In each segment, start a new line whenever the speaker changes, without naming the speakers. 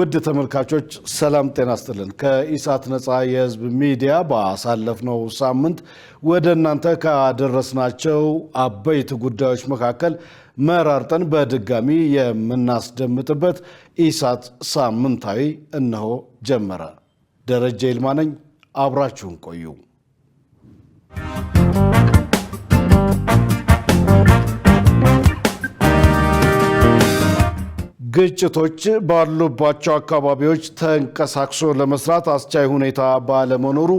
ውድ ተመልካቾች ሰላም ጤና ይስጥልን። ከኢሳት ነፃ የህዝብ ሚዲያ ባሳለፍነው ሳምንት ወደ እናንተ ካደረስናቸው አበይት ጉዳዮች መካከል መራርጠን በድጋሚ የምናስደምጥበት ኢሳት ሳምንታዊ እነሆ ጀመረ። ደረጀ ይልማ ነኝ። አብራችሁን ቆዩ። ግጭቶች ባሉባቸው አካባቢዎች ተንቀሳቅሶ ለመስራት አስቻይ ሁኔታ ባለመኖሩ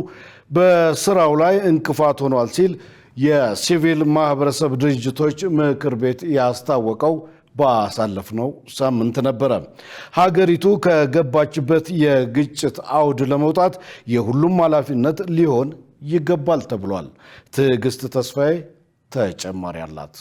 በስራው ላይ እንቅፋት ሆኗል ሲል የሲቪል ማህበረሰብ ድርጅቶች ምክር ቤት ያስታወቀው ባሳለፍነው ሳምንት ነበረ። ሀገሪቱ ከገባችበት የግጭት አውድ ለመውጣት የሁሉም ኃላፊነት ሊሆን ይገባል ተብሏል። ትዕግስት ተስፋዬ ተጨማሪ አላት።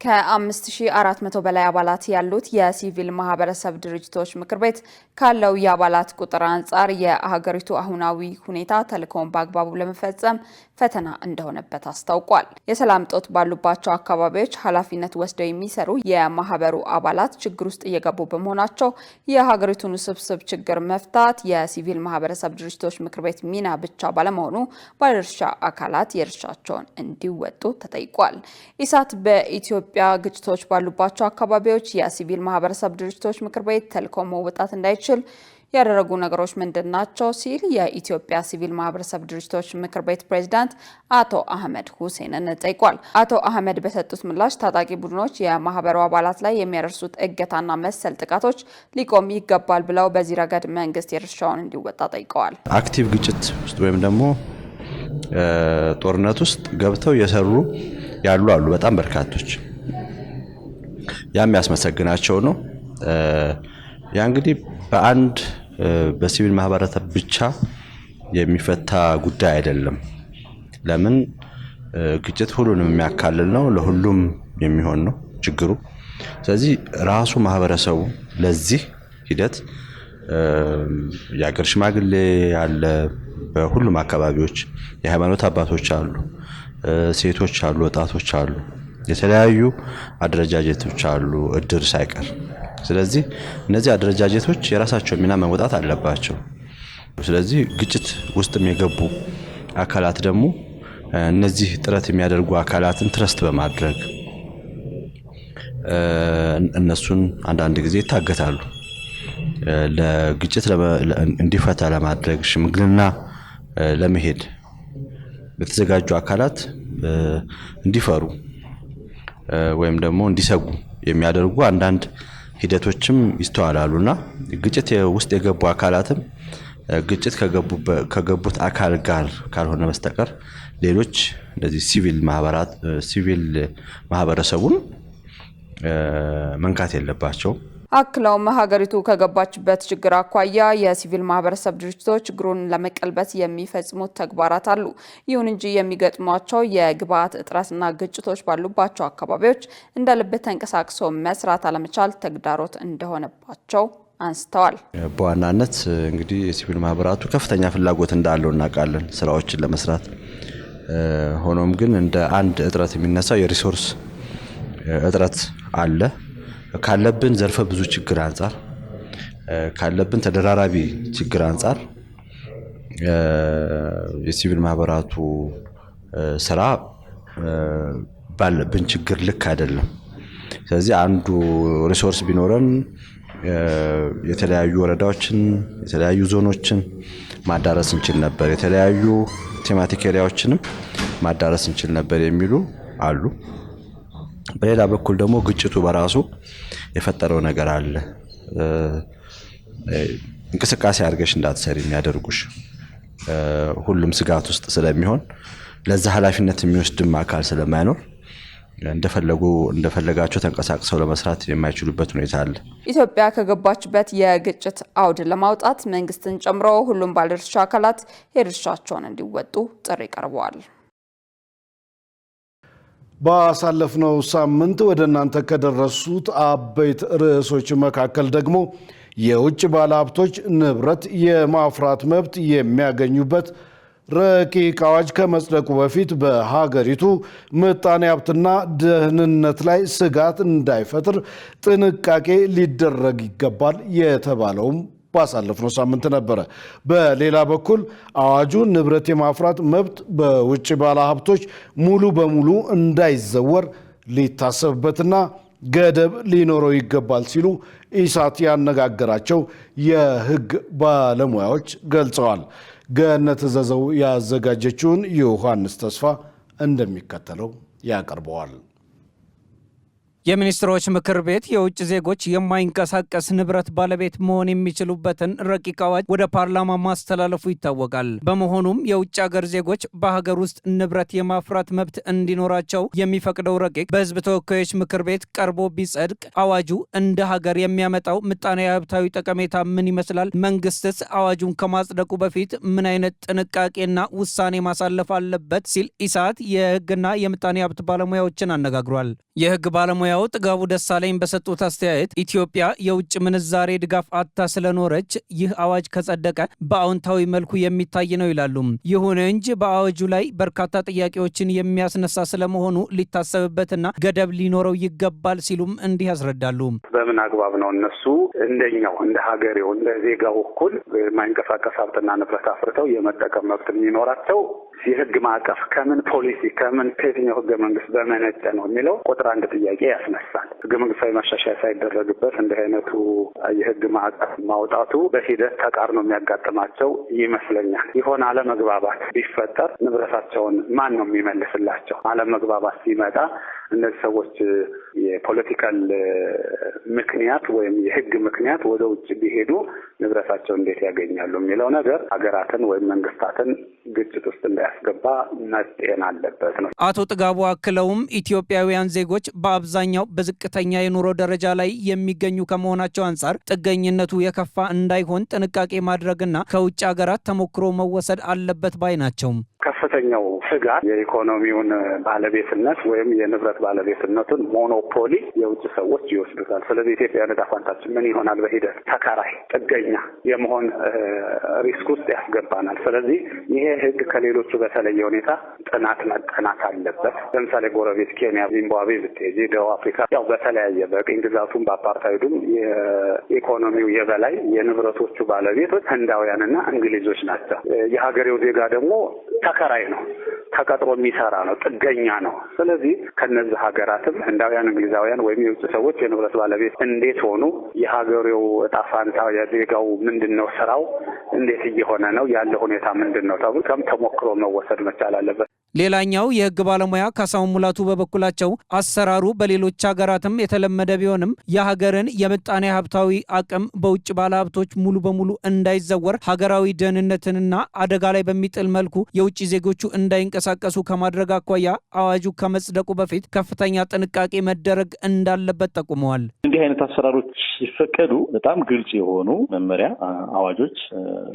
ከ5400 በላይ አባላት ያሉት የሲቪል ማህበረሰብ ድርጅቶች ምክር ቤት ካለው የአባላት ቁጥር አንጻር የሀገሪቱ አሁናዊ ሁኔታ ተልእኮውን በአግባቡ ለመፈጸም ፈተና እንደሆነበት አስታውቋል። የሰላም እጦት ባሉባቸው አካባቢዎች ኃላፊነት ወስደው የሚሰሩ የማህበሩ አባላት ችግር ውስጥ እየገቡ በመሆናቸው የሀገሪቱን ውስብስብ ችግር መፍታት የሲቪል ማህበረሰብ ድርጅቶች ምክር ቤት ሚና ብቻ ባለመሆኑ ባለድርሻ አካላት የድርሻቸውን እንዲወጡ ተጠይቋል። ኢሳት በኢትዮጵያ ግጭቶች ባሉባቸው አካባቢዎች የሲቪል ማህበረሰብ ድርጅቶች ምክር ቤት ተልእኮ መወጣት እንዳይችል ያደረጉ ነገሮች ምንድናቸው ሲል የኢትዮጵያ ሲቪል ማህበረሰብ ድርጅቶች ምክር ቤት ፕሬዝዳንት አቶ አህመድ ሁሴንን ጠይቋል። አቶ አህመድ በሰጡት ምላሽ ታጣቂ ቡድኖች የማህበሩ አባላት ላይ የሚያደርሱት እገታና መሰል ጥቃቶች ሊቆም ይገባል ብለው በዚህ ረገድ መንግስት የድርሻውን እንዲወጣ ጠይቀዋል።
አክቲቭ ግጭት ውስጥ ወይም ደግሞ ጦርነት ውስጥ ገብተው የሰሩ ያሉ በጣም በርካቶች ያም ያስመሰግናቸው ነው። ያ እንግዲህ በአንድ በሲቪል ማህበረሰብ ብቻ የሚፈታ ጉዳይ አይደለም። ለምን ግጭት ሁሉንም የሚያካልል ነው፣ ለሁሉም የሚሆን ነው ችግሩ። ስለዚህ ራሱ ማህበረሰቡ ለዚህ ሂደት የአገር ሽማግሌ ያለ፣ በሁሉም አካባቢዎች የሃይማኖት አባቶች አሉ፣ ሴቶች አሉ፣ ወጣቶች አሉ፣ የተለያዩ አደረጃጀቶች አሉ፣ እድር ሳይቀር። ስለዚህ እነዚህ አደረጃጀቶች የራሳቸው ሚና መወጣት አለባቸው። ስለዚህ ግጭት ውስጥም የገቡ አካላት ደግሞ እነዚህ ጥረት የሚያደርጉ አካላትን ትረስት በማድረግ እነሱን አንዳንድ ጊዜ ይታገታሉ። ለግጭት እንዲፈታ ለማድረግ ሽምግልና ለመሄድ የተዘጋጁ አካላት እንዲፈሩ ወይም ደግሞ እንዲሰጉ የሚያደርጉ አንዳንድ ሂደቶችም ይስተዋላሉና ግጭት ውስጥ የገቡ አካላትም ግጭት ከገቡት አካል ጋር ካልሆነ በስተቀር ሌሎች እንደዚህ ሲቪል ማህበረሰቡን መንካት የለባቸው።
አክለውም ሀገሪቱ ከገባችበት ችግር አኳያ የሲቪል ማህበረሰብ ድርጅቶች ችግሩን ለመቀልበስ የሚፈጽሙት ተግባራት አሉ። ይሁን እንጂ የሚገጥሟቸው የግብዓት እጥረትና ግጭቶች ባሉባቸው አካባቢዎች እንደ ልብ ተንቀሳቅሶ መስራት አለመቻል ተግዳሮት እንደሆነባቸው አንስተዋል።
በዋናነት እንግዲህ የሲቪል ማህበራቱ ከፍተኛ ፍላጎት እንዳለው እናውቃለን ስራዎችን ለመስራት። ሆኖም ግን እንደ አንድ እጥረት የሚነሳው የሪሶርስ እጥረት አለ። ካለብን ዘርፈ ብዙ ችግር አንጻር፣ ካለብን ተደራራቢ ችግር አንጻር የሲቪል ማህበራቱ ስራ ባለብን ችግር ልክ አይደለም። ስለዚህ አንዱ ሪሶርስ ቢኖረን የተለያዩ ወረዳዎችን፣ የተለያዩ ዞኖችን ማዳረስ እንችል ነበር፣ የተለያዩ ቴማቲክ ኤሪያዎችንም ማዳረስ እንችል ነበር የሚሉ አሉ። በሌላ በኩል ደግሞ ግጭቱ በራሱ የፈጠረው ነገር አለ። እንቅስቃሴ አድርገሽ እንዳትሰሪ የሚያደርጉሽ ሁሉም ስጋት ውስጥ ስለሚሆን ለዛ ኃላፊነት የሚወስድም አካል ስለማይኖር እንደፈለጋቸው ተንቀሳቅሰው ለመስራት የማይችሉበት ሁኔታ አለ።
ኢትዮጵያ ከገባችበት የግጭት አውድ ለማውጣት መንግስትን ጨምሮ ሁሉም ባለድርሻ አካላት የድርሻቸውን እንዲወጡ ጥሪ ቀርበዋል።
ባሳለፍነው ሳምንት ወደ እናንተ ከደረሱት አበይት ርዕሶች መካከል ደግሞ የውጭ ባለሀብቶች ንብረት የማፍራት መብት የሚያገኙበት ረቂቅ አዋጅ ከመጽደቁ በፊት በሀገሪቱ ምጣኔ ሀብትና ደህንነት ላይ ስጋት እንዳይፈጥር ጥንቃቄ ሊደረግ ይገባል የተባለውም ባሳለፍነው ሳምንት ነበረ። በሌላ በኩል አዋጁ ንብረት የማፍራት መብት በውጭ ባለሀብቶች ሙሉ በሙሉ እንዳይዘወር ሊታሰብበትና ገደብ ሊኖረው ይገባል ሲሉ ኢሳት ያነጋገራቸው የሕግ ባለሙያዎች ገልጸዋል። ገነት ዘዘው ያዘጋጀችውን ዮሐንስ ተስፋ እንደሚከተለው ያቀርበዋል።
የሚኒስትሮች ምክር ቤት የውጭ ዜጎች የማይንቀሳቀስ ንብረት ባለቤት መሆን የሚችሉበትን ረቂቅ አዋጅ ወደ ፓርላማ ማስተላለፉ ይታወቃል። በመሆኑም የውጭ ሀገር ዜጎች በሀገር ውስጥ ንብረት የማፍራት መብት እንዲኖራቸው የሚፈቅደው ረቂቅ በሕዝብ ተወካዮች ምክር ቤት ቀርቦ ቢጸድቅ አዋጁ እንደ ሀገር የሚያመጣው ምጣኔ ሀብታዊ ጠቀሜታ ምን ይመስላል? መንግስትስ አዋጁን ከማጽደቁ በፊት ምን አይነት ጥንቃቄና ውሳኔ ማሳለፍ አለበት? ሲል ኢሳት የሕግና የምጣኔ ሀብት ባለሙያዎችን አነጋግሯል። የሕግ ባለሙያው ጥጋቡ ደሳለኝ በሰጡት አስተያየት ኢትዮጵያ የውጭ ምንዛሬ ድጋፍ አጥታ ስለኖረች ይህ አዋጅ ከጸደቀ በአዎንታዊ መልኩ የሚታይ ነው ይላሉ። ይሁን እንጂ በአዋጁ ላይ በርካታ ጥያቄዎችን የሚያስነሳ ስለመሆኑ ሊታሰብበትና ገደብ ሊኖረው ይገባል ሲሉም እንዲህ ያስረዳሉ።
በምን አግባብ ነው እነሱ እንደኛው እንደ ሀገሬው እንደ ዜጋው እኩል የማይንቀሳቀስ ሀብትና ንብረት አፍርተው የመጠቀም መብት የሚኖራቸው? የህግ ማዕቀፍ ከምን ፖሊሲ ከምን ከየትኛው ህገ መንግስት በመነጨ ነው የሚለው ቁጥር አንድ ጥያቄ ያስነሳል። ህገ መንግስታዊ ማሻሻያ ሳይደረግበት እንዲህ አይነቱ የህግ ማዕቀፍ ማውጣቱ በሂደት ተቃርኖ የሚያጋጥማቸው ይመስለኛል። የሆነ አለመግባባት ቢፈጠር ንብረታቸውን ማን ነው የሚመልስላቸው? አለመግባባት ሲመጣ እነዚህ ሰዎች የፖለቲካል ምክንያት ወይም የህግ ምክንያት ወደ ውጭ ቢሄዱ ንብረታቸው እንዴት ያገኛሉ የሚለው ነገር ሀገራትን ወይም መንግስታትን ግጭት ውስጥ እንዳያስገባ መጤን አለበት ነው።
አቶ ጥጋቡ አክለውም ኢትዮጵያውያን ዜጎች በአብዛኛው በዝቅተኛ የኑሮ ደረጃ ላይ የሚገኙ ከመሆናቸው አንጻር ጥገኝነቱ የከፋ እንዳይሆን ጥንቃቄ ማድረግና ከውጭ ሀገራት ተሞክሮ መወሰድ አለበት ባይ ናቸው።
ከፍተኛው ስጋት የኢኮኖሚውን ባለቤትነት ወይም የንብረት ባለቤትነቱን ሞኖፖሊ የውጭ ሰዎች ይወስዱታል። ስለዚህ ኢትዮጵያ ዕጣ ፈንታችን ምን ይሆናል? በሂደት ተከራይ ጥገኛ የመሆን ሪስክ ውስጥ ያስገባናል። ስለዚህ ይሄ ህግ ከሌሎቹ በተለየ ሁኔታ ጥናት መጠናት አለበት። ለምሳሌ ጎረቤት ኬንያ፣ ዚምባብዌ ብትሄጂ፣ ደቡብ አፍሪካ ያው በተለያየ በቅኝ ግዛቱም በአፓርታይዱም የኢኮኖሚው የበላይ የንብረቶቹ ባለቤቶች ህንዳውያንና እንግሊዞች ናቸው። የሀገሬው ዜጋ ደግሞ ተከራይ ነው፣ ተቀጥሮ የሚሰራ ነው፣ ጥገኛ ነው። ስለዚህ ከነዚህ ሀገራትም ህንዳውያን፣ እንግሊዛውያን ወይም የውጭ ሰዎች የንብረት ባለቤት እንዴት ሆኑ? የሀገሬው ዕጣ ፈንታ የዜጋው ምንድነው? ስራው እንዴት እየሆነ ነው? ያለ ሁኔታ ምንድነው? ተብሎ ተሞክሮ መወሰድ መቻል አለበት።
ሌላኛው የህግ ባለሙያ ካሳሁን ሙላቱ በበኩላቸው አሰራሩ በሌሎች ሀገራትም የተለመደ ቢሆንም የሀገርን የምጣኔ ሀብታዊ አቅም በውጭ ባለሀብቶች ሙሉ በሙሉ እንዳይዘወር ሀገራዊ ደህንነትንና አደጋ ላይ በሚጥል መልኩ የውጭ ዜጎቹ እንዳይንቀሳቀሱ ከማድረግ አኳያ አዋጁ ከመጽደቁ በፊት ከፍተኛ ጥንቃቄ መደረግ እንዳለበት ጠቁመዋል።
እንዲህ አይነት አሰራሮች ሲፈቀዱ በጣም ግልጽ የሆኑ መመሪያ፣ አዋጆች፣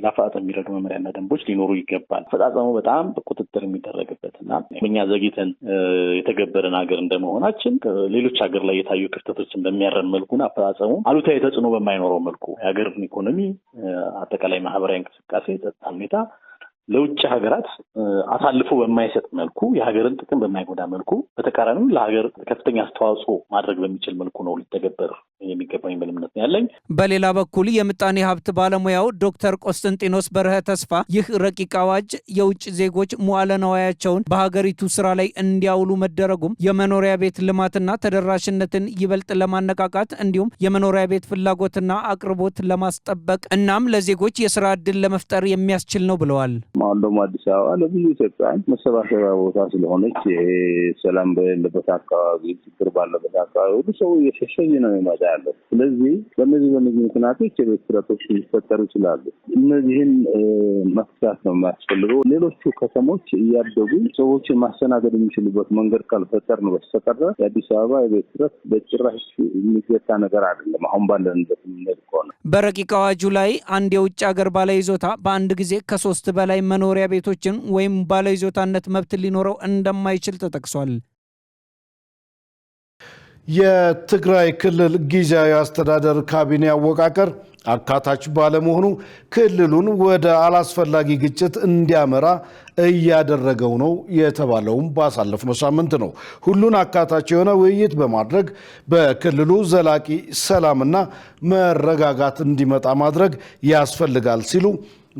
ለአፈጻጸም የሚረዱ መመሪያና ደንቦች ሊኖሩ ይገባል። አፈጻጸሙ በጣም ቁጥጥር የሚደረግበት እና እኛ ዘግይተን የተገበረን ሀገር እንደመሆናችን ሌሎች ሀገር ላይ የታዩ ክፍተቶችን በሚያረም መልኩና አፈጻጸሙ አሉታዊ ተጽዕኖ በማይኖረው መልኩ የሀገርን ኢኮኖሚ፣ አጠቃላይ ማህበራዊ እንቅስቃሴ፣ ጸጥታ ሁኔታ ለውጭ ሀገራት አሳልፎ በማይሰጥ መልኩ የሀገርን ጥቅም በማይጎዳ መልኩ በተቃራኒው ለሀገር ከፍተኛ አስተዋጽኦ ማድረግ በሚችል መልኩ ነው ሊተገበር የሚገባው የሚል እምነት ነው ያለኝ።
በሌላ በኩል የምጣኔ ሀብት ባለሙያው ዶክተር ቆስጠንጢኖስ በርሀ ተስፋ ይህ ረቂቅ አዋጅ የውጭ ዜጎች መዋዕለ ንዋያቸውን በሀገሪቱ ስራ ላይ እንዲያውሉ መደረጉም የመኖሪያ ቤት ልማትና ተደራሽነትን ይበልጥ ለማነቃቃት እንዲሁም የመኖሪያ ቤት ፍላጎትና አቅርቦት ለማስጠበቅ እናም ለዜጎች የስራ ዕድል ለመፍጠር የሚያስችል ነው ብለዋል።
አሁን ደግሞ አዲስ አበባ ለብዙ ኢትዮጵያውያን መሰባሰቢያ ቦታ ስለሆነች ሰላም በሌለበት አካባቢ፣ ችግር ባለበት አካባቢ ሁሉ ሰው እየሸሸ ነው የሚመጣ ያለው። ስለዚህ በእነዚህ ምክንያቶች የቤት እጥረቶች ሊፈጠሩ ይችላሉ። እነዚህን መፍታት ነው የሚያስፈልገው። ሌሎቹ ከተሞች እያደጉ ሰዎችን ማስተናገድ የሚችሉበት መንገድ ካልፈጠር ነው በስተቀር የአዲስ አበባ የቤት እጥረት በጭራሽ የሚገታ ነገር አይደለም። አሁን ባለንበት ምንሄድ ከሆነ
በረቂቅ አዋጁ ላይ አንድ የውጭ ሀገር ባለይዞታ በአንድ ጊዜ ከ3 በላይ መኖሪያ ቤቶችን ወይም ባለይዞታነት መብት ሊኖረው እንደማይችል ተጠቅሷል።
የትግራይ ክልል ጊዜያዊ አስተዳደር ካቢኔ አወቃቀር አካታች ባለመሆኑ ክልሉን ወደ አላስፈላጊ ግጭት እንዲያመራ እያደረገው ነው የተባለውም ባሳለፍነው ሳምንት ነው። ሁሉን አካታች የሆነ ውይይት በማድረግ በክልሉ ዘላቂ ሰላምና መረጋጋት እንዲመጣ ማድረግ ያስፈልጋል ሲሉ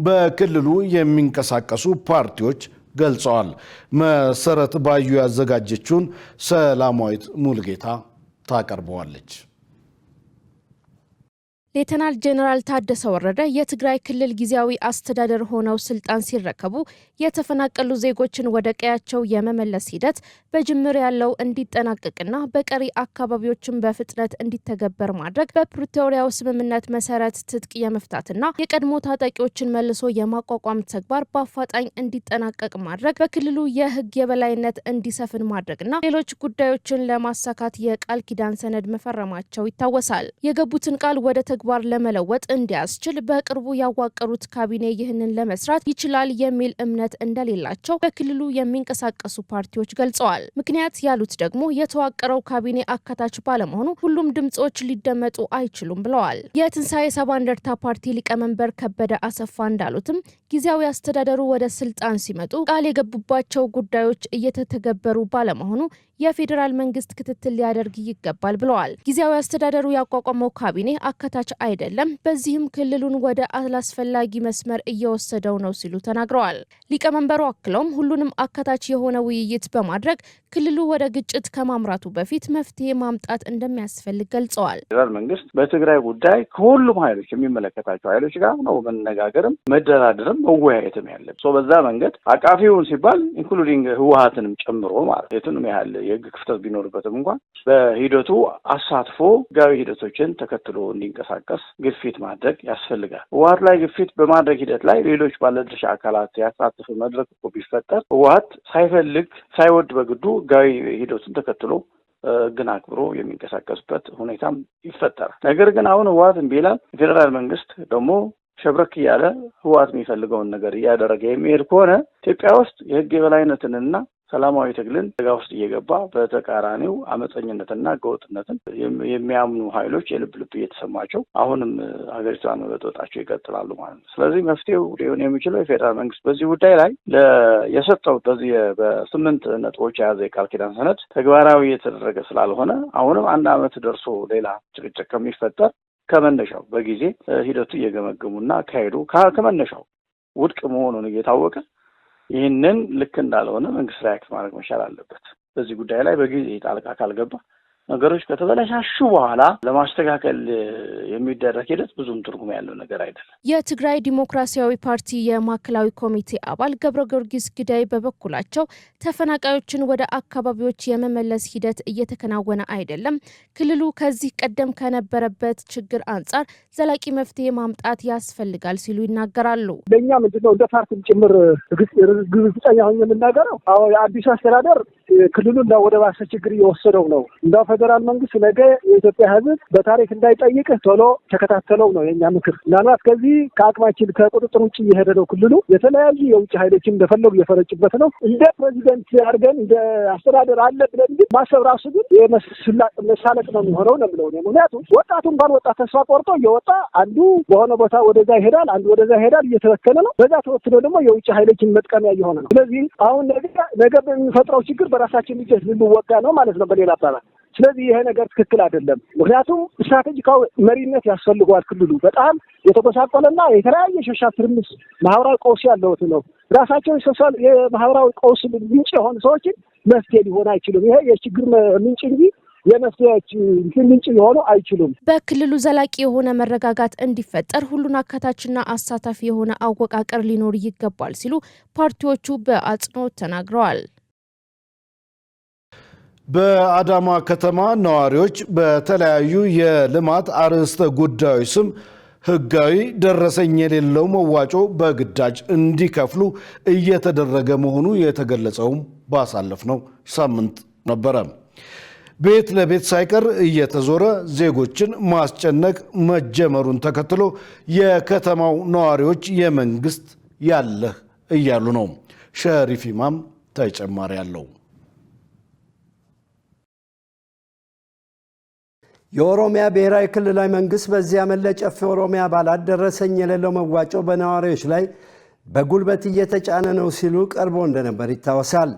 በክልሉ የሚንቀሳቀሱ ፓርቲዎች ገልጸዋል። መሰረት ባዩ ያዘጋጀችውን ሰላማዊት ሙልጌታ ታቀርበዋለች።
ሌተናል ጄኔራል ታደሰ ወረደ የትግራይ ክልል ጊዜያዊ አስተዳደር ሆነው ስልጣን ሲረከቡ የተፈናቀሉ ዜጎችን ወደ ቀያቸው የመመለስ ሂደት በጅምር ያለው እንዲጠናቀቅና በቀሪ አካባቢዎችን በፍጥነት እንዲተገበር ማድረግ፣ በፕሪቶሪያው ስምምነት መሰረት ትጥቅ የመፍታትና የቀድሞ ታጣቂዎችን መልሶ የማቋቋም ተግባር በአፋጣኝ እንዲጠናቀቅ ማድረግ፣ በክልሉ የህግ የበላይነት እንዲሰፍን ማድረግና ሌሎች ጉዳዮችን ለማሳካት የቃል ኪዳን ሰነድ መፈረማቸው ይታወሳል። የገቡትን ቃል ወደ ተግባር ለመለወጥ እንዲያስችል በቅርቡ ያዋቀሩት ካቢኔ ይህንን ለመስራት ይችላል የሚል እምነት እንደሌላቸው በክልሉ የሚንቀሳቀሱ ፓርቲዎች ገልጸዋል። ምክንያት ያሉት ደግሞ የተዋቀረው ካቢኔ አካታች ባለመሆኑ ሁሉም ድምጾች ሊደመጡ አይችሉም ብለዋል። የትንሳኤ ሰባ እንደርታ ፓርቲ ሊቀመንበር ከበደ አሰፋ እንዳሉትም ጊዜያዊ አስተዳደሩ ወደ ስልጣን ሲመጡ ቃል የገቡባቸው ጉዳዮች እየተተገበሩ ባለመሆኑ የፌዴራል መንግስት ክትትል ሊያደርግ ይገባል ብለዋል። ጊዜያዊ አስተዳደሩ ያቋቋመው ካቢኔ አካታች አይደለም፣ በዚህም ክልሉን ወደ አላስፈላጊ መስመር እየወሰደው ነው ሲሉ ተናግረዋል። ሊቀመንበሩ አክለውም ሁሉንም አካታች የሆነ ውይይት በማድረግ ክልሉ ወደ ግጭት ከማምራቱ በፊት መፍትሄ ማምጣት እንደሚያስፈልግ ገልጸዋል።
ፌዴራል መንግስት በትግራይ ጉዳይ ከሁሉም ኃይሎች የሚመለከታቸው ኃይሎች ጋር ነው መነጋገርም መደራደርም መወያየትም ያለብን። በዛ መንገድ አቃፊውን ሲባል ኢንክሉዲንግ ህወሓትንም ጨምሮ ማለት የቱንም ያህል የህግ ክፍተት ቢኖርበትም እንኳን በሂደቱ አሳትፎ ህጋዊ ሂደቶችን ተከትሎ እንዲንቀሳቀስ ግፊት ማድረግ ያስፈልጋል። ህወሓት ላይ ግፊት በማድረግ ሂደት ላይ ሌሎች ባለድርሻ አካላት ያሳተፈ መድረክ እኮ ቢፈጠር ህወሓት ሳይፈልግ ሳይወድ በግዱ ህጋዊ ሂደቱን ተከትሎ ግን አክብሮ የሚንቀሳቀስበት ሁኔታም ይፈጠራል። ነገር ግን አሁን ህወሓት እምቢ ይላል። የፌዴራል መንግስት ደግሞ ሸብረክ እያለ ህወሓት የሚፈልገውን ነገር እያደረገ የሚሄድ ከሆነ ኢትዮጵያ ውስጥ የህግ የበላይነትንና ሰላማዊ ትግልን አደጋ ውስጥ እየገባ በተቃራኒው አመፀኝነትና ህገወጥነትን የሚያምኑ ኃይሎች የልብ ልብ እየተሰማቸው አሁንም ሀገሪቷን መበጥበጣቸው ይቀጥላሉ ማለት ነው። ስለዚህ መፍትሄው ሊሆን የሚችለው የፌዴራል መንግስት በዚህ ጉዳይ ላይ የሰጠው በዚህ በ8 ነጥቦች የያዘ የቃል ኪዳን ሰነድ ተግባራዊ የተደረገ ስላልሆነ አሁንም 1 ዓመት ደርሶ ሌላ ጭቅጭቅ ከሚፈጠር ከመነሻው በጊዜ ሂደቱ እየገመገሙና አካሄዱ ከመነሻው ውድቅ መሆኑን እየታወቀ ይህንን ልክ እንዳልሆነ መንግስት ሪያክት ማድረግ መቻል አለበት። በዚህ ጉዳይ ላይ በጊዜ ጣልቃ ካልገባ ነገሮች ከተበላሻሹ በኋላ ለማስተካከል የሚደረግ ሂደት ብዙም ትርጉም ያለው ነገር አይደለም።
የትግራይ ዲሞክራሲያዊ ፓርቲ የማዕከላዊ ኮሚቴ አባል ገብረ ጊዮርጊስ ግዳይ በበኩላቸው ተፈናቃዮችን ወደ አካባቢዎች የመመለስ ሂደት እየተከናወነ አይደለም፣ ክልሉ ከዚህ ቀደም ከነበረበት ችግር አንጻር ዘላቂ መፍትሄ ማምጣት ያስፈልጋል ሲሉ ይናገራሉ።
ለኛ ምንድነው እንደ ፓርቲም ጭምር ግልጽኛ ሆኜ የምናገረው አሁን የአዲሱ አስተዳደር ክልሉን ወደ ባሰ ችግር እየወሰደው ነው። እንደ ፌደራል መንግስት ነገ የኢትዮጵያ ሕዝብ በታሪክ እንዳይጠይቅ ቶሎ ተከታተለው ነው የኛ ምክር። ምናልባት ከዚህ ከአቅማችን ከቁጥጥር ውጭ እየሄደ ነው ክልሉ። የተለያዩ የውጭ ኃይሎችን እንደፈለጉ እየፈረጩበት ነው። እንደ ፕሬዚደንት አድርገን እንደ አስተዳደር አለ ብለን ግን ማሰብ ራሱ ግን መሳለቅ ነው የሚሆነው ነው የምለው። ምክንያቱም ወጣቱ እንኳን ወጣት ተስፋ ቆርጦ እየወጣ አንዱ በሆነ ቦታ ወደዛ ይሄዳል፣ አንዱ ወደዛ ይሄዳል፣ እየተበከለ ነው። በዛ ተወስዶ ደግሞ የውጭ ኃይሎችን መጥቀሚያ እየሆነ ነው። ስለዚህ አሁን ነገ በሚፈጥረው ችግር በራሳችን ልጆች ልንወጋ ነው ማለት ነው በሌላ አባባል። ስለዚህ ይሄ ነገር ትክክል አይደለም። ምክንያቱም ስትራቴጂካዊ መሪነት ያስፈልገዋል። ክልሉ በጣም የተጎሳቆለና የተለያየ ሶሻል ትርምስ ማህበራዊ ቀውስ ያለውት ነው። ራሳቸው ሶሻል የማህበራዊ ቀውስ ምንጭ የሆኑ ሰዎችን መፍትሄ ሊሆን አይችሉም። ይሄ የችግር ምንጭ እንጂ የመፍትሄዎች ምንጭ ሊሆኑ አይችሉም።
በክልሉ ዘላቂ የሆነ መረጋጋት እንዲፈጠር ሁሉን አካታችና አሳታፊ የሆነ አወቃቀር ሊኖር ይገባል ሲሉ ፓርቲዎቹ በአጽንኦት ተናግረዋል።
በአዳማ ከተማ ነዋሪዎች በተለያዩ የልማት አርዕስተ ጉዳዮች ስም ህጋዊ ደረሰኝ የሌለው መዋጮ በግዳጅ እንዲከፍሉ እየተደረገ መሆኑ የተገለጸውም ባሳለፍነው ሳምንት ነበረ። ቤት ለቤት ሳይቀር እየተዞረ ዜጎችን ማስጨነቅ መጀመሩን ተከትሎ የከተማው ነዋሪዎች የመንግስት ያለህ እያሉ ነው። ሸሪፍ ኢማም ተጨማሪ አለው።
የኦሮሚያ ብሔራዊ ክልላዊ መንግስት በዚህ ዓመት ለጨፌ ኦሮሚያ አባላት ደረሰኝ የሌለው መዋጮ በነዋሪዎች ላይ በጉልበት እየተጫነ ነው ሲሉ ቀርቦ እንደነበር ይታወሳል።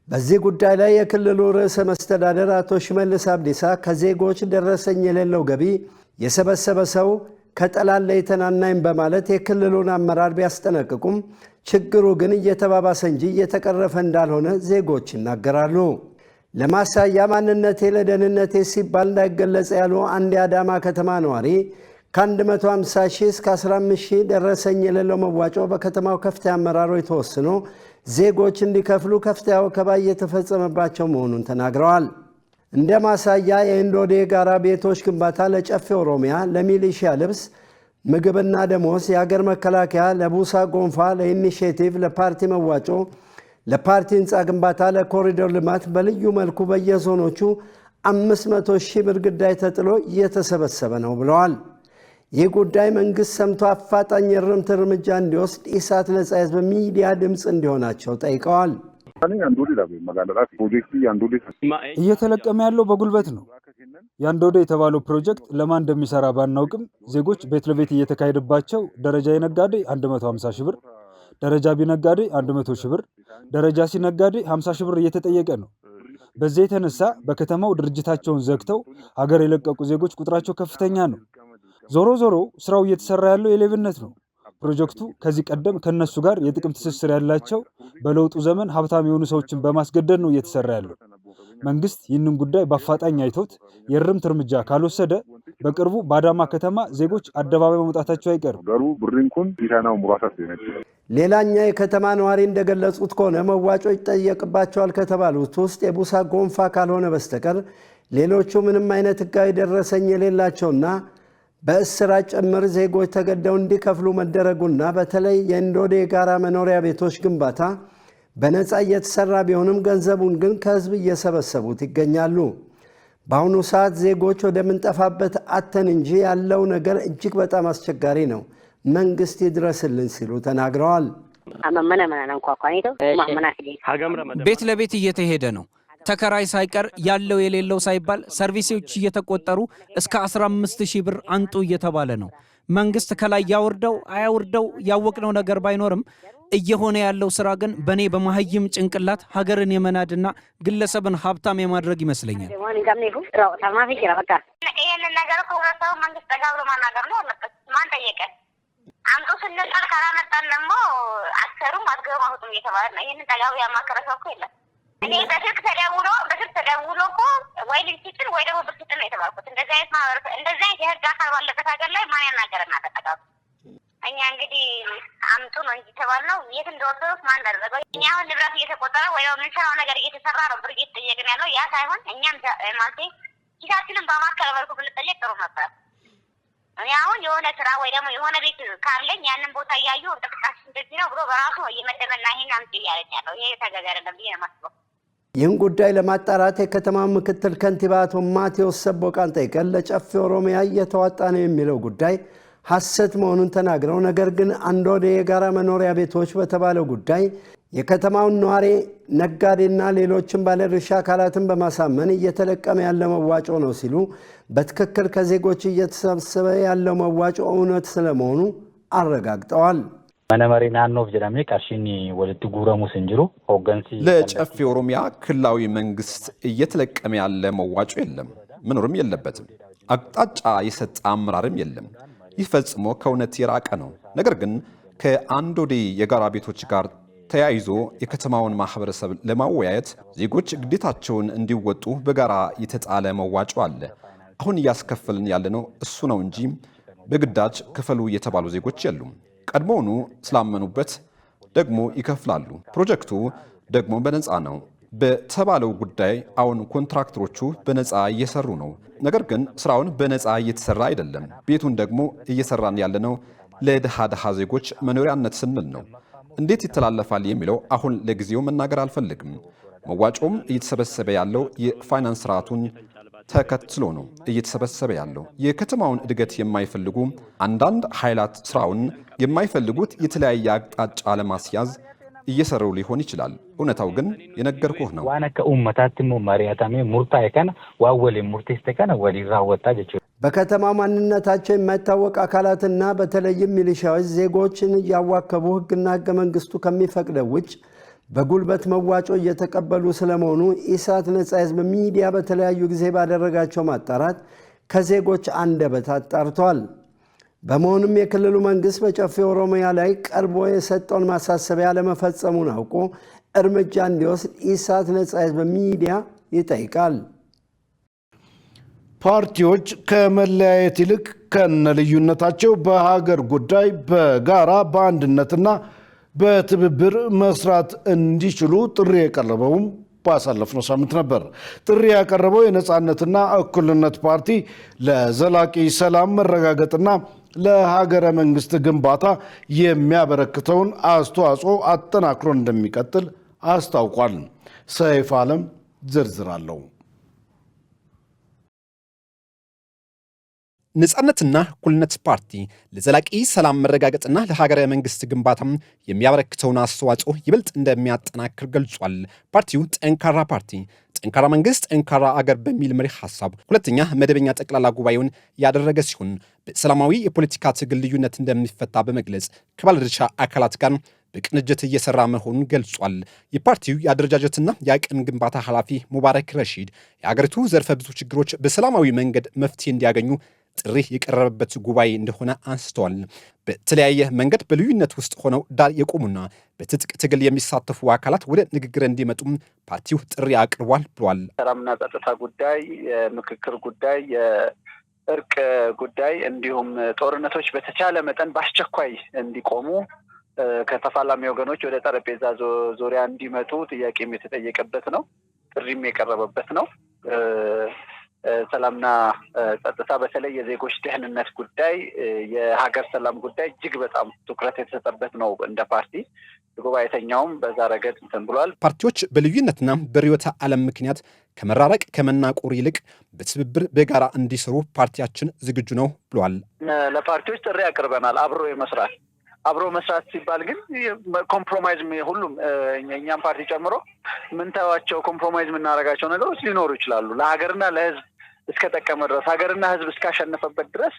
በዚህ ጉዳይ ላይ የክልሉ ርዕሰ መስተዳደር አቶ ሽመልስ አብዲሳ ከዜጎች ደረሰኝ የሌለው ገቢ የሰበሰበ ሰው ከጠላት ለይተናናይም በማለት የክልሉን አመራር ቢያስጠነቅቁም ችግሩ ግን እየተባባሰ እንጂ እየተቀረፈ እንዳልሆነ ዜጎች ይናገራሉ። ለማሳያ ማንነቴ ለደህንነቴ ሲባል እንዳይገለጽ ያሉ አንድ የአዳማ ከተማ ነዋሪ ከ150 ሺህ እስከ 15 ሺህ ደረሰኝ የሌለው መዋጮ በከተማው ከፍተኛ አመራሮች ተወስኖ ዜጎች እንዲከፍሉ ከፍተኛ ወከባ እየተፈጸመባቸው መሆኑን ተናግረዋል። እንደ ማሳያ የእንዶዴ ጋራ ቤቶች ግንባታ ለጨፌ ኦሮሚያ፣ ለሚሊሺያ ልብስ፣ ምግብና ደሞዝ፣ የሀገር መከላከያ፣ ለቡሳ ጎንፋ፣ ለኢኒሼቲቭ፣ ለፓርቲ መዋጮ፣ ለፓርቲ ህንፃ ግንባታ፣ ለኮሪዶር ልማት በልዩ መልኩ በየዞኖቹ 500 ሺህ ብር ግዳይ ተጥሎ እየተሰበሰበ ነው ብለዋል። ይህ ጉዳይ መንግስት ሰምቶ አፋጣኝ የእርምት እርምጃ እንዲወስድ ኢሳት ነጻ ህዝብ ሚዲያ ድምፅ እንዲሆናቸው ጠይቀዋል።
እየተለቀመ ያለው በጉልበት ነው። የአንዶዴ የተባለው ፕሮጀክት ለማን እንደሚሰራ ባናውቅም ዜጎች ቤት ለቤት እየተካሄደባቸው ደረጃ የነጋዴ 150 ሺህ ብር፣ ደረጃ ቢነጋዴ 100 ሺህ ብር፣ ደረጃ ሲነጋዴ 50 ሺህ ብር እየተጠየቀ ነው። በዚህ የተነሳ በከተማው ድርጅታቸውን ዘግተው ሀገር የለቀቁ ዜጎች ቁጥራቸው ከፍተኛ ነው። ዞሮ ዞሮ ስራው እየተሰራ ያለው የሌብነት ነው። ፕሮጀክቱ ከዚህ ቀደም ከነሱ ጋር የጥቅም ትስስር ያላቸው በለውጡ ዘመን ሀብታም የሆኑ ሰዎችን በማስገደድ ነው እየተሰራ ያለው። መንግስት ይህንን ጉዳይ በአፋጣኝ አይቶት የእርምት እርምጃ ካልወሰደ በቅርቡ በአዳማ ከተማ ዜጎች አደባባይ መውጣታቸው አይቀርም።
ሌላኛ የከተማ ነዋሪ እንደገለጹት ከሆነ መዋጮ ይጠየቅባቸዋል ከተባሉት ውስጥ የቡሳ ጎንፋ ካልሆነ በስተቀር ሌሎቹ ምንም አይነት ህጋዊ ደረሰኝ የሌላቸውና በእስራት ጭምር ዜጎች ተገደው እንዲከፍሉ መደረጉና በተለይ የእንዶዴ ጋራ መኖሪያ ቤቶች ግንባታ በነፃ እየተሰራ ቢሆንም ገንዘቡን ግን ከህዝብ እየሰበሰቡት ይገኛሉ። በአሁኑ ሰዓት ዜጎች ወደምንጠፋበት አተን እንጂ ያለው ነገር እጅግ በጣም አስቸጋሪ ነው፣ መንግስት ይድረስልን ሲሉ ተናግረዋል።
ቤት ለቤት እየተሄደ ነው። ተከራይ ሳይቀር ያለው የሌለው ሳይባል ሰርቪሶች እየተቆጠሩ እስከ 15 ሺህ ብር አንጡ እየተባለ ነው። መንግስት ከላይ ያወርደው አያወርደው ያወቅነው ነገር ባይኖርም እየሆነ ያለው ስራ ግን በኔ በማህይም ጭንቅላት ሀገርን የመናድና ግለሰብን ሀብታም የማድረግ ይመስለኛል።
ይሄንን ነገር ከወጣው መንግስት ተጋብሎ ማናገር ነው አለበት። ማን ጠየቀ? አንዱ ስንጣር ካላመጣን ደግሞ አሰሩም አትገባሁትም እየተባለ ነው። ይሄንን ተጋብሎ ያማከረ ሰው እኮ የለም። እኔ በስልክ ተደውሎ እኮ ወይ ልጅትን ወይ ደግሞ ብስጭት ነው የተባልኩት። እንደዚህ አይነት ማህበረሰብ እንደዚህ አይነት የህግ አካል ባለበት ሀገር ላይ ማን ያናገረና ተጠቃሚ? እኛ እንግዲህ አምጡ ነው እንጂ ተባልነው የት እንደወሰዱት ማን እንዳደረገው። እኛ አሁን ንብረት እየተቆጠረ ወይ ደግሞ የምንሰራው ነገር እየተሰራ ነው ብር እየተጠየቅን ያለው። ያ ሳይሆን እኛም ማለት ኪሳችንን በማከለ መልኩ ብንጠየቅ ጥሩ ነበር። እኔ አሁን የሆነ ስራ ወይ ደግሞ የሆነ ቤት ካለኝ ያንን ቦታ እያዩ እንቅስቃሴ እንደዚህ ነው ብሎ በራሱ እየመደበና ይሄን አምጪ እያለኝ ያለው ይሄ ተገቢ አይደለም ብዬ ነው የማስበው።
ይህን ጉዳይ ለማጣራት የከተማ ምክትል ከንቲባ አቶ ማቴዎስ ሰቦቃን ጠይቀን ለጨፌ ኦሮሚያ እየተዋጣ ነው የሚለው ጉዳይ ሐሰት መሆኑን ተናግረው ነገር ግን አንዶዴ የጋራ መኖሪያ ቤቶች በተባለው ጉዳይ የከተማውን ነዋሪ ነጋዴና ሌሎችን ባለድርሻ አካላትን በማሳመን እየተለቀመ ያለ መዋጮ ነው ሲሉ በትክክል ከዜጎች እየተሰበሰበ ያለው መዋጮ እውነት ስለመሆኑ አረጋግጠዋል።
መነመሪ ናኖፍ ጀዳሜ ካርሺኒ ወልት ጉረሙ ስንጅሩ ሆገንሲ
ለጨፌ ኦሮሚያ ክልላዊ መንግስት እየተለቀመ ያለ መዋጮ የለም፣ መኖርም የለበትም። አቅጣጫ የሰጠ አመራርም የለም። ይህ ፈጽሞ ከእውነት የራቀ ነው። ነገር ግን ከአንዶዴ የጋራ ቤቶች ጋር ተያይዞ የከተማውን ማህበረሰብ ለማወያየት ዜጎች ግዴታቸውን እንዲወጡ በጋራ የተጣለ መዋጮ አለ። አሁን እያስከፈልን ያለነው እሱ ነው እንጂ በግዳጅ ክፈሉ የተባሉ ዜጎች የሉም። ቀድሞውኑ ስላመኑበት ደግሞ ይከፍላሉ። ፕሮጀክቱ ደግሞ በነፃ ነው በተባለው ጉዳይ አሁን ኮንትራክተሮቹ በነፃ እየሰሩ ነው። ነገር ግን ስራውን በነፃ እየተሰራ አይደለም። ቤቱን ደግሞ እየሰራን ያለነው ለድሃ ዜጎች መኖሪያነት ስንል ነው። እንዴት ይተላለፋል የሚለው አሁን ለጊዜው መናገር አልፈልግም። መዋጮም እየተሰበሰበ ያለው የፋይናንስ ስርዓቱን ተከትሎ ነው እየተሰበሰበ ያለው። የከተማውን እድገት የማይፈልጉ አንዳንድ ኃይላት ስራውን የማይፈልጉት የተለያየ አቅጣጫ ለማስያዝ እየሰሩ ሊሆን ይችላል። እውነታው ግን የነገርኩህ ነው።
ዋና ከኡመታትም ማሪያታሜ ሙርታ የከነ ዋወሌ ሙርቴስተ ከነ ወዲራ ወጣ ጀቹ
በከተማ ማንነታቸው የማይታወቅ አካላትና በተለይም ሚሊሻዎች ዜጎችን እያዋከቡ ሕግና ሕገ መንግስቱ ከሚፈቅደው ውጭ በጉልበት መዋጮ እየተቀበሉ ስለመሆኑ ኢሳት ነጻ ሕዝብ ሚዲያ በተለያዩ ጊዜ ባደረጋቸው ማጣራት ከዜጎች አንደበት አጣርቷል። በመሆኑም የክልሉ መንግስት በጨፌ ኦሮሚያ ላይ ቀርቦ የሰጠውን ማሳሰቢያ ለመፈጸሙን አውቆ እርምጃ እንዲወስድ ኢሳት ነጻ ሕዝብ ሚዲያ ይጠይቃል።
ፓርቲዎች ከመለያየት ይልቅ ከነልዩነታቸው በሀገር ጉዳይ በጋራ በአንድነትና በትብብር መስራት እንዲችሉ ጥሪ የቀረበውም ባሳለፍነው ሳምንት ነበር። ጥሪ ያቀረበው የነጻነትና እኩልነት ፓርቲ ለዘላቂ ሰላም መረጋገጥና ለሀገረ መንግስት ግንባታ የሚያበረክተውን አስተዋጽኦ አጠናክሮ እንደሚቀጥል አስታውቋል። ሰይፍ ዓለም ዝርዝር አለው።
ነጻነትና እኩልነት ፓርቲ ለዘላቂ ሰላም መረጋገጥና ለሀገረ መንግስት ግንባታ የሚያበረክተውን አስተዋጽኦ ይበልጥ እንደሚያጠናክር ገልጿል። ፓርቲው ጠንካራ ፓርቲ ጠንካራ መንግስት ጠንካራ አገር በሚል መሪ ሐሳብ ሁለተኛ መደበኛ ጠቅላላ ጉባኤውን ያደረገ ሲሆን በሰላማዊ የፖለቲካ ትግል ልዩነት እንደሚፈታ በመግለጽ ከባለድርሻ አካላት ጋር በቅንጅት እየሰራ መሆኑን ገልጿል። የፓርቲው የአደረጃጀትና የአቅም ግንባታ ኃላፊ ሙባረክ ረሺድ የአገሪቱ ዘርፈ ብዙ ችግሮች በሰላማዊ መንገድ መፍትሄ እንዲያገኙ ጥሪ የቀረበበት ጉባኤ እንደሆነ አንስተዋል። በተለያየ መንገድ በልዩነት ውስጥ ሆነው ዳር የቆሙና በትጥቅ ትግል የሚሳተፉ አካላት ወደ ንግግር እንዲመጡም ፓርቲው ጥሪ አቅርቧል ብሏል።
ሰላምና ጸጥታ ጉዳይ፣ የምክክር ጉዳይ፣ የእርቅ ጉዳይ እንዲሁም ጦርነቶች በተቻለ መጠን በአስቸኳይ እንዲቆሙ ከተፋላሚ ወገኖች ወደ ጠረጴዛ ዙሪያ እንዲመጡ ጥያቄም የተጠየቀበት ነው። ጥሪም የቀረበበት ነው። ሰላምና ጸጥታ በተለይ የዜጎች ደህንነት ጉዳይ፣ የሀገር ሰላም ጉዳይ እጅግ በጣም ትኩረት የተሰጠበት ነው። እንደ ፓርቲ ጉባኤተኛውም በዛ ረገድ እንትን ብሏል።
ፓርቲዎች በልዩነትና በርዕዮተ ዓለም ምክንያት ከመራረቅ ከመናቆር ይልቅ በትብብር በጋራ እንዲሰሩ ፓርቲያችን ዝግጁ ነው ብሏል።
ለፓርቲዎች ጥሪ ያቀርበናል። አብሮ መስራት ሲባል ግን ኮምፕሮማይዝ ሁሉም እኛም ፓርቲ ጨምሮ ምንተዋቸው ኮምፕሮማይዝ የምናደርጋቸው ነገሮች ሊኖሩ ይችላሉ። ለሀገርና ለሕዝብ እስከጠቀመ ድረስ ሀገርና ሕዝብ እስካሸነፈበት ድረስ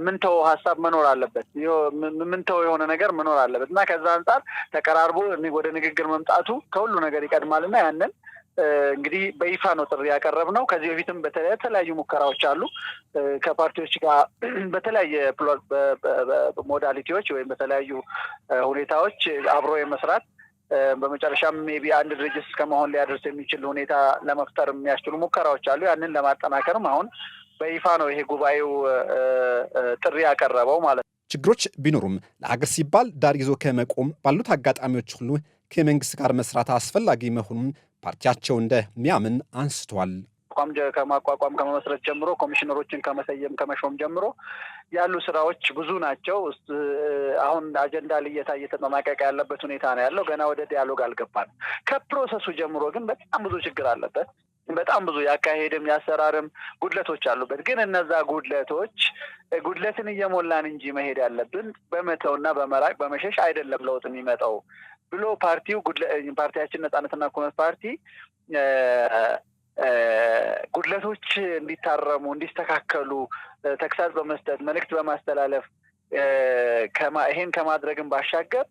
ምንተው ሀሳብ መኖር አለበት። ምንተው የሆነ ነገር መኖር አለበት እና ከዛ አንጻር ተቀራርቦ ወደ ንግግር መምጣቱ ከሁሉ ነገር ይቀድማልና ያንን እንግዲህ በይፋ ነው ጥሪ ያቀረብነው። ከዚህ በፊትም በተለያዩ ሙከራዎች አሉ ከፓርቲዎች ጋር በተለያየ ሞዳሊቲዎች ወይም በተለያዩ ሁኔታዎች አብሮ የመስራት በመጨረሻም ሜቢ አንድ ድርጅት እስከመሆን ሊያደርስ የሚችል ሁኔታ ለመፍጠር የሚያስችሉ ሙከራዎች አሉ። ያንን ለማጠናከርም አሁን በይፋ ነው ይሄ ጉባኤው ጥሪ ያቀረበው ማለት ነው።
ችግሮች ቢኖሩም ለሀገር ሲባል ዳር ይዞ ከመቆም ባሉት አጋጣሚዎች ሁሉ ከመንግስት ጋር መስራት አስፈላጊ መሆኑን ፓርቲያቸው እንደሚያምን አንስተዋል።
ከማቋቋም ከመመስረት ጀምሮ ኮሚሽነሮችን ከመሰየም ከመሾም ጀምሮ ያሉ ስራዎች ብዙ ናቸው። አሁን አጀንዳ ልየታ እየተጠናቀቀ ያለበት ሁኔታ ነው ያለው። ገና ወደ ዲያሎግ አልገባንም። ከፕሮሰሱ ጀምሮ ግን በጣም ብዙ ችግር አለበት። በጣም ብዙ ያካሄድም ያሰራርም ጉድለቶች አሉበት። ግን እነዛ ጉድለትን እየሞላን እንጂ መሄድ ያለብን በመተውና በመራቅ በመሸሽ አይደለም ለውጥ የሚመጣው ብሎ ፓርቲያችን ነጻነትና እኩልነት ፓርቲ ጉድለቶች እንዲታረሙ እንዲስተካከሉ ተግሳጽ በመስጠት መልእክት በማስተላለፍ ይሄን ከማድረግም ባሻገር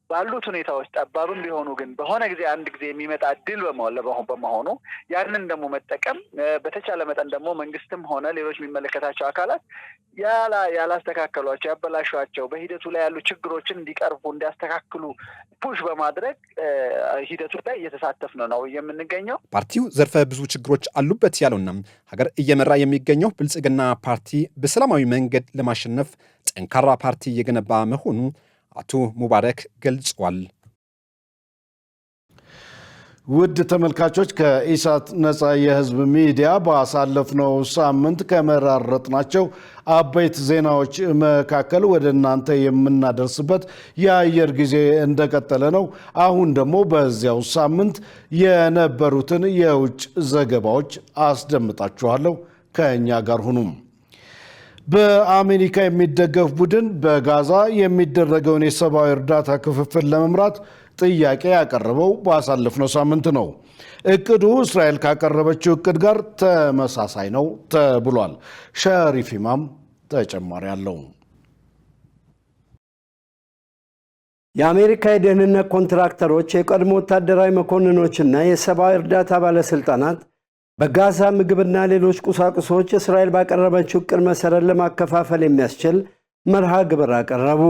ባሉት ሁኔታዎች ጠባብም ቢሆኑ ግን በሆነ ጊዜ አንድ ጊዜ የሚመጣ ድል በመሆኑ ያንን ደግሞ መጠቀም በተቻለ መጠን ደግሞ መንግስትም ሆነ ሌሎች የሚመለከታቸው አካላት ያላስተካከሏቸው ያበላሿቸው በሂደቱ ላይ ያሉ ችግሮችን እንዲቀርፉ እንዲያስተካክሉ ፑሽ በማድረግ ሂደቱ ላይ እየተሳተፍን ነው የምንገኘው።
ፓርቲው ዘርፈ ብዙ ችግሮች አሉበት ያለውና ሀገር እየመራ የሚገኘው ብልጽግና ፓርቲ በሰላማዊ መንገድ ለማሸነፍ ጠንካራ ፓርቲ እየገነባ መሆኑ አቶ ሙባረክ ገልጿል።
ውድ ተመልካቾች ከኢሳት ነጻ የህዝብ ሚዲያ ባሳለፍነው ሳምንት ከመራረጥናቸው አበይት ዜናዎች መካከል ወደ እናንተ የምናደርስበት የአየር ጊዜ እንደቀጠለ ነው። አሁን ደግሞ በዚያው ሳምንት የነበሩትን የውጭ ዘገባዎች አስደምጣችኋለሁ። ከእኛ ጋር ሁኑም። በአሜሪካ የሚደገፍ ቡድን በጋዛ የሚደረገውን የሰብአዊ እርዳታ ክፍፍል ለመምራት ጥያቄ ያቀረበው ባሳለፍነው ሳምንት ነው። እቅዱ እስራኤል ካቀረበችው እቅድ ጋር ተመሳሳይ ነው ተብሏል። ሸሪፍ ኢማም ተጨማሪ አለው።
የአሜሪካ የደህንነት ኮንትራክተሮች፣ የቀድሞ ወታደራዊ መኮንኖችና የሰብአዊ እርዳታ ባለስልጣናት በጋዛ ምግብና ሌሎች ቁሳቁሶች እስራኤል ባቀረበችው እቅድ መሰረት ለማከፋፈል የሚያስችል መርሃ ግብር አቀረቡ።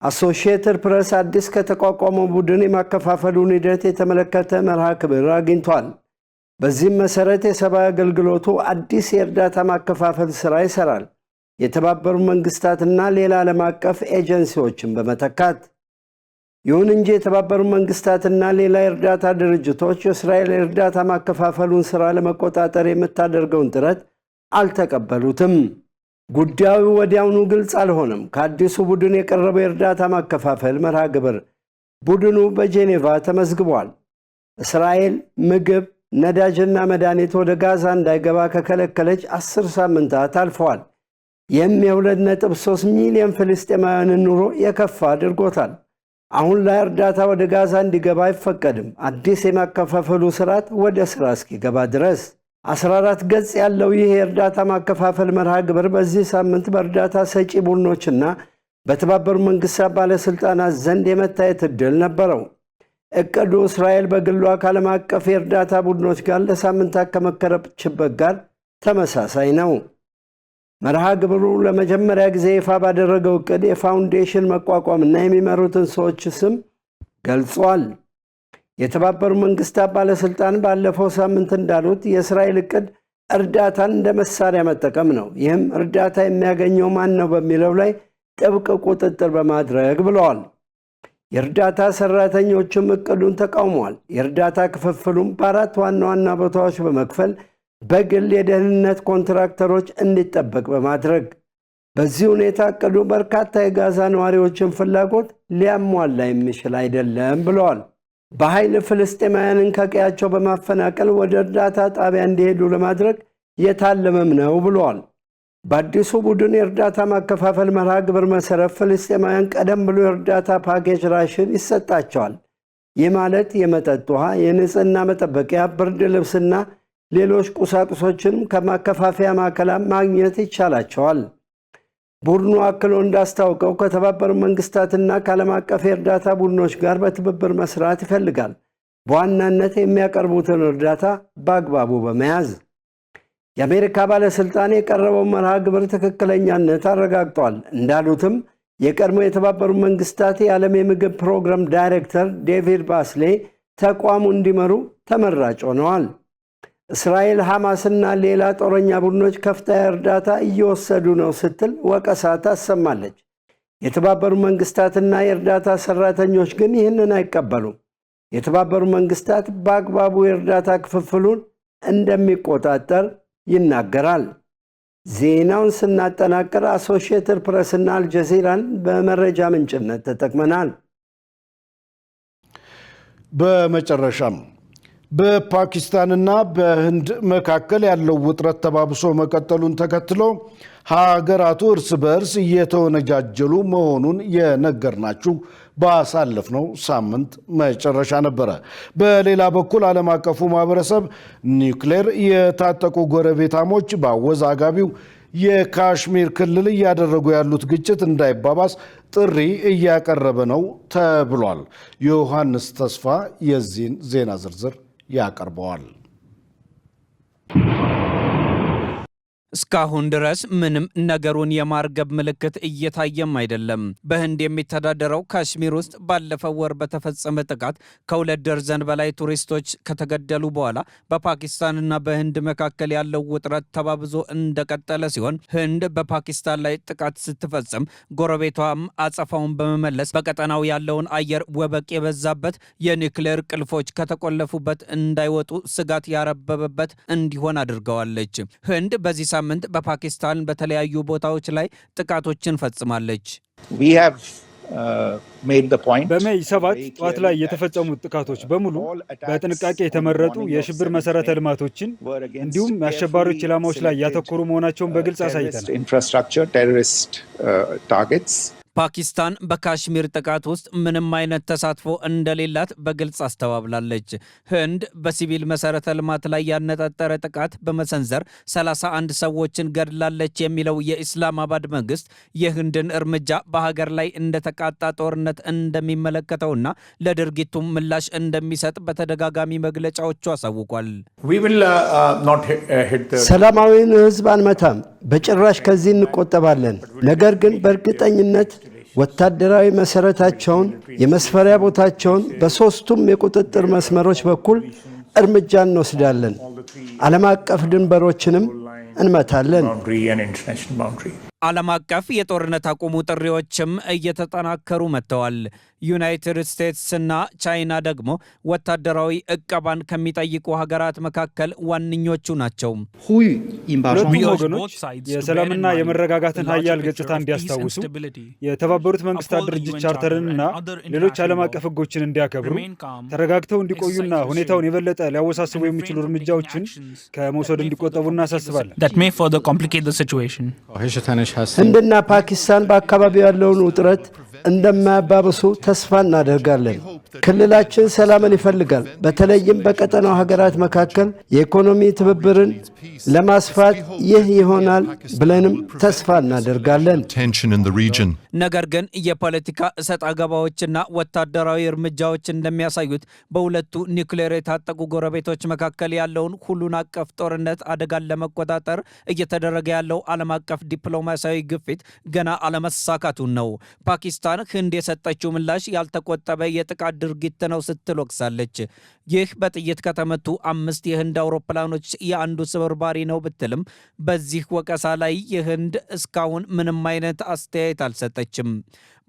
አሶሺየትድ ፕሬስ አዲስ ከተቋቋመው ቡድን የማከፋፈሉን ሂደት የተመለከተ መርሃ ግብር አግኝቷል። በዚህም መሰረት የሰብአዊ አገልግሎቱ አዲስ የእርዳታ ማከፋፈል ሥራ ይሰራል። የተባበሩት መንግስታትና ሌላ ዓለም አቀፍ ኤጀንሲዎችን በመተካት ይሁን እንጂ የተባበሩት መንግስታትና ሌላ የእርዳታ ድርጅቶች እስራኤል የእርዳታ ማከፋፈሉን ሥራ ለመቆጣጠር የምታደርገውን ጥረት አልተቀበሉትም። ጉዳዩ ወዲያውኑ ግልጽ አልሆነም። ከአዲሱ ቡድን የቀረበው የእርዳታ ማከፋፈል መርሃ ግብር ቡድኑ በጄኔቫ ተመዝግቧል። እስራኤል ምግብ፣ ነዳጅና መድኃኒት ወደ ጋዛ እንዳይገባ ከከለከለች 10 ሳምንታት አልፈዋል። ይህም የ2.3 ሚሊዮን ፍልስጤማውያንን ኑሮ የከፋ አድርጎታል። አሁን ላይ እርዳታ ወደ ጋዛ እንዲገባ አይፈቀድም፣ አዲስ የማከፋፈሉ ስርዓት ወደ ስራ እስኪገባ ድረስ። 14 ገጽ ያለው ይህ የእርዳታ ማከፋፈል መርሃ ግብር በዚህ ሳምንት በእርዳታ ሰጪ ቡድኖችና በተባበሩት መንግስታት ባለስልጣናት ዘንድ የመታየት ዕድል ነበረው። እቅዱ እስራኤል በግሏ ከዓለም አቀፍ የእርዳታ ቡድኖች ጋር ለሳምንታት ከመከረችበት ጋር ተመሳሳይ ነው። መርሃ ግብሩ ለመጀመሪያ ጊዜ ይፋ ባደረገው እቅድ የፋውንዴሽን መቋቋምና የሚመሩትን ሰዎች ስም ገልጿል። የተባበሩት መንግስታት ባለስልጣን ባለፈው ሳምንት እንዳሉት የእስራኤል እቅድ እርዳታን እንደ መሳሪያ መጠቀም ነው። ይህም እርዳታ የሚያገኘው ማን ነው በሚለው ላይ ጥብቅ ቁጥጥር በማድረግ ብለዋል። የእርዳታ ሰራተኞችም እቅዱን ተቃውመዋል። የእርዳታ ክፍፍሉም በአራት ዋና ዋና ቦታዎች በመክፈል በግል የደህንነት ኮንትራክተሮች እንዲጠበቅ በማድረግ በዚህ ሁኔታ እቅዱ በርካታ የጋዛ ነዋሪዎችን ፍላጎት ሊያሟላ የሚችል አይደለም ብለዋል። በኃይል ፍልስጤማውያንን ከቀያቸው በማፈናቀል ወደ እርዳታ ጣቢያ እንዲሄዱ ለማድረግ የታለመም ነው ብለዋል። በአዲሱ ቡድን የእርዳታ ማከፋፈል መርሃ ግብር መሰረት ፍልስጤማውያን ቀደም ብሎ የእርዳታ ፓኬጅ ራሽን ይሰጣቸዋል። ይህ ማለት የመጠጥ ውሃ፣ የንጽህና መጠበቂያ፣ ብርድ ልብስና ሌሎች ቁሳቁሶችንም ከማከፋፈያ ማዕከላት ማግኘት ይቻላቸዋል። ቡድኑ አክሎ እንዳስታውቀው ከተባበሩት መንግስታትና ከዓለም አቀፍ የእርዳታ ቡድኖች ጋር በትብብር መስራት ይፈልጋል፣ በዋናነት የሚያቀርቡትን እርዳታ በአግባቡ በመያዝ። የአሜሪካ ባለስልጣን የቀረበው መርሃ ግብር ትክክለኛነት አረጋግጧል። እንዳሉትም የቀድሞ የተባበሩት መንግስታት የዓለም የምግብ ፕሮግራም ዳይሬክተር ዴቪድ ባስሌ ተቋሙ እንዲመሩ ተመራጭ ሆነዋል። እስራኤል ሐማስና ሌላ ጦረኛ ቡድኖች ከፍተኛ እርዳታ እየወሰዱ ነው ስትል ወቀሳ ታሰማለች። የተባበሩት መንግስታትና የእርዳታ ሰራተኞች ግን ይህንን አይቀበሉም። የተባበሩት መንግስታት በአግባቡ የእርዳታ ክፍፍሉን እንደሚቆጣጠር ይናገራል። ዜናውን ስናጠናቅር አሶሺየትድ ፕሬስና አልጀዚራን በመረጃ ምንጭነት ተጠቅመናል።
በመጨረሻም በፓኪስታንና በህንድ መካከል ያለው ውጥረት ተባብሶ መቀጠሉን ተከትሎ ሀገራቱ እርስ በእርስ እየተወነጃጀሉ መሆኑን የነገርናችሁ ባሳለፍነው ሳምንት መጨረሻ ነበረ። በሌላ በኩል ዓለም አቀፉ ማህበረሰብ ኒውክሌር የታጠቁ ጎረቤታሞች በአወዛጋቢው የካሽሚር ክልል እያደረጉ ያሉት ግጭት እንዳይባባስ ጥሪ እያቀረበ ነው ተብሏል። ዮሐንስ ተስፋ የዚህን ዜና ዝርዝር ያቀርበዋል።
እስካሁን ድረስ ምንም ነገሩን የማርገብ ምልክት እየታየም አይደለም። በህንድ የሚተዳደረው ካሽሚር ውስጥ ባለፈው ወር በተፈጸመ ጥቃት ከ2 ደርዘን በላይ ቱሪስቶች ከተገደሉ በኋላ በፓኪስታንና በህንድ መካከል ያለው ውጥረት ተባብዞ እንደቀጠለ ሲሆን ህንድ በፓኪስታን ላይ ጥቃት ስትፈጽም ጎረቤቷም አጸፋውን በመመለስ በቀጠናው ያለውን አየር ወበቅ የበዛበት የኒውክሌር ቅልፎች ከተቆለፉበት እንዳይወጡ ስጋት ያረበበበት እንዲሆን አድርገዋለች። ህንድ በዚህ ሳምንት በፓኪስታን በተለያዩ ቦታዎች ላይ ጥቃቶችን ፈጽማለች።
በሜይ 7 ጠዋት ላይ የተፈጸሙት ጥቃቶች በሙሉ በጥንቃቄ የተመረጡ የሽብር መሰረተ ልማቶችን እንዲሁም የአሸባሪዎች ኢላማዎች ላይ ያተኮሩ መሆናቸውን በግልጽ አሳይተናል።
ፓኪስታን በካሽሚር ጥቃት ውስጥ ምንም አይነት ተሳትፎ እንደሌላት በግልጽ አስተባብላለች። ህንድ በሲቪል መሰረተ ልማት ላይ ያነጣጠረ ጥቃት በመሰንዘር 31 ሰዎችን ገድላለች የሚለው የኢስላማባድ መንግስት የህንድን እርምጃ በሀገር ላይ እንደተቃጣ ጦርነት እንደሚመለከተውና ለድርጊቱም ምላሽ እንደሚሰጥ በተደጋጋሚ መግለጫዎቹ አሳውቋል።
ሰላማዊውን ህዝብ አንመታም፣ በጭራሽ ከዚህ እንቆጠባለን። ነገር ግን በእርግጠኝነት ወታደራዊ መሰረታቸውን፣ የመስፈሪያ ቦታቸውን በሶስቱም የቁጥጥር መስመሮች በኩል እርምጃ እንወስዳለን። ዓለም አቀፍ ድንበሮችንም እንመታለን።
ዓለም አቀፍ የጦርነት አቁሙ ጥሪዎችም እየተጠናከሩ መጥተዋል። ዩናይትድ ስቴትስና ቻይና ደግሞ ወታደራዊ እቀባን ከሚጠይቁ ሀገራት መካከል ዋነኞቹ ናቸው።
ሁለቱም ወገኖች የሰላምና የመረጋጋትን ሀያል ገጽታ እንዲያስታውሱ፣ የተባበሩት መንግስታት ድርጅት ቻርተርንና ሌሎች ዓለም አቀፍ ህጎችን እንዲያከብሩ፣ ተረጋግተው እንዲቆዩና ሁኔታውን የበለጠ ሊያወሳስቡ የሚችሉ እርምጃዎችን ከመውሰድ እንዲቆጠቡ እናሳስባለን።
ህንድና ፓኪስታን በአካባቢው ያለውን ውጥረት እንደማያባብሱ ተስፋ እናደርጋለን። ክልላችን ሰላምን ይፈልጋል። በተለይም በቀጠናው ሀገራት መካከል የኢኮኖሚ ትብብርን ለማስፋት ይህ ይሆናል ብለንም ተስፋ እናደርጋለን።
ነገር ግን የፖለቲካ እሰጥ አገባዎችና ወታደራዊ እርምጃዎች እንደሚያሳዩት በሁለቱ ኒውክሌር የታጠቁ ጎረቤቶች መካከል ያለውን ሁሉን አቀፍ ጦርነት አደጋን ለመቆጣጠር እየተደረገ ያለው ዓለም አቀፍ ዲፕሎማሲያዊ ግፊት ገና አለመሳካቱን ነው። ፓኪስታን ህንድ የሰጠችው ምላሽ ያልተቆጠበ የጥቃት ድርጊት ነው ስትል ወቅሳለች። ይህ በጥይት ከተመቱ 5 የህንድ አውሮፕላኖች የአንዱ ስብርባሪ ነው ብትልም በዚህ ወቀሳ ላይ የህንድ እስካሁን ምንም አይነት አስተያየት አልሰጠችም።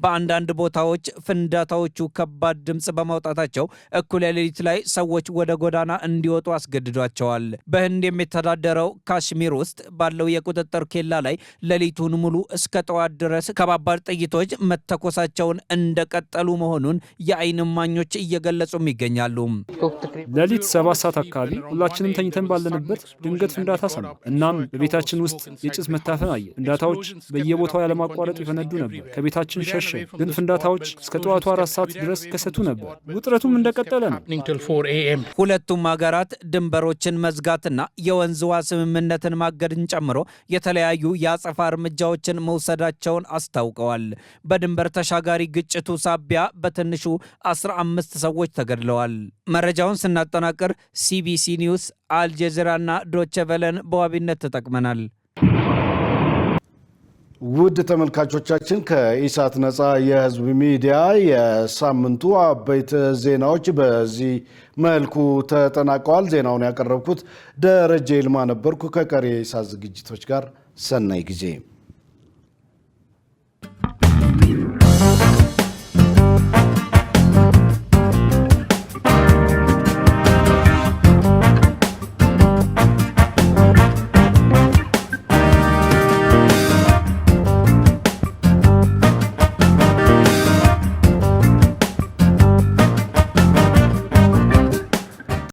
በአንዳንድ ቦታዎች ፍንዳታዎቹ ከባድ ድምፅ በማውጣታቸው እኩለ ሌሊት ላይ ሰዎች ወደ ጎዳና እንዲወጡ አስገድዷቸዋል። በህንድ የሚተዳደረው ካሽሚር ውስጥ ባለው የቁጥጥር ኬላ ላይ ሌሊቱን ሙሉ እስከ ጠዋት ድረስ ከባባድ ጥይቶች መተኮሳቸውን እንደቀጠሉ መሆኑን የዓይን እማኞች እየገለጹም ይገኛሉ።
ሌሊት 7 ሰዓት አካባቢ ሁላችንም ተኝተን ባለንበት ድንገት ፍንዳታ ሰማ። እናም በቤታችን ውስጥ የጭስ መታፈን አየ። ፍንዳታዎች በየቦታው ያለማቋረጥ ይፈነዱ ነበር። ከቤታችን ሸሸ። ግን ፍንዳታዎች እስከ ጠዋቱ 4 ሰዓት ድረስ ከሰቱ ነበር። ውጥረቱም እንደቀጠለ ነው።
ሁለቱም ሀገራት ድንበሮችን መዝጋትና የወንዝ ውሃ ስምምነትን ማገድን ጨምሮ የተለያዩ የአጸፋ እርምጃዎችን መውሰዳቸውን አስታውቀዋል። በድንበር ተሻጋሪ ግጭቱ ሳቢያ በትንሹ 15 ሰዎች ተገድለዋል። መረጃውን ስናጠናቅር ሲቢሲ ኒውስ፣ አልጀዚራና ዶቼ ቬለን በዋቢነት ተጠቅመናል።
ውድ ተመልካቾቻችን ከኢሳት ነፃ የህዝብ ሚዲያ የሳምንቱ አበይት ዜናዎች በዚህ መልኩ ተጠናቀዋል። ዜናውን ያቀረብኩት ደረጀ ይልማ ነበርኩ። ከቀሪ የኢሳት ዝግጅቶች ጋር ሰናይ ጊዜ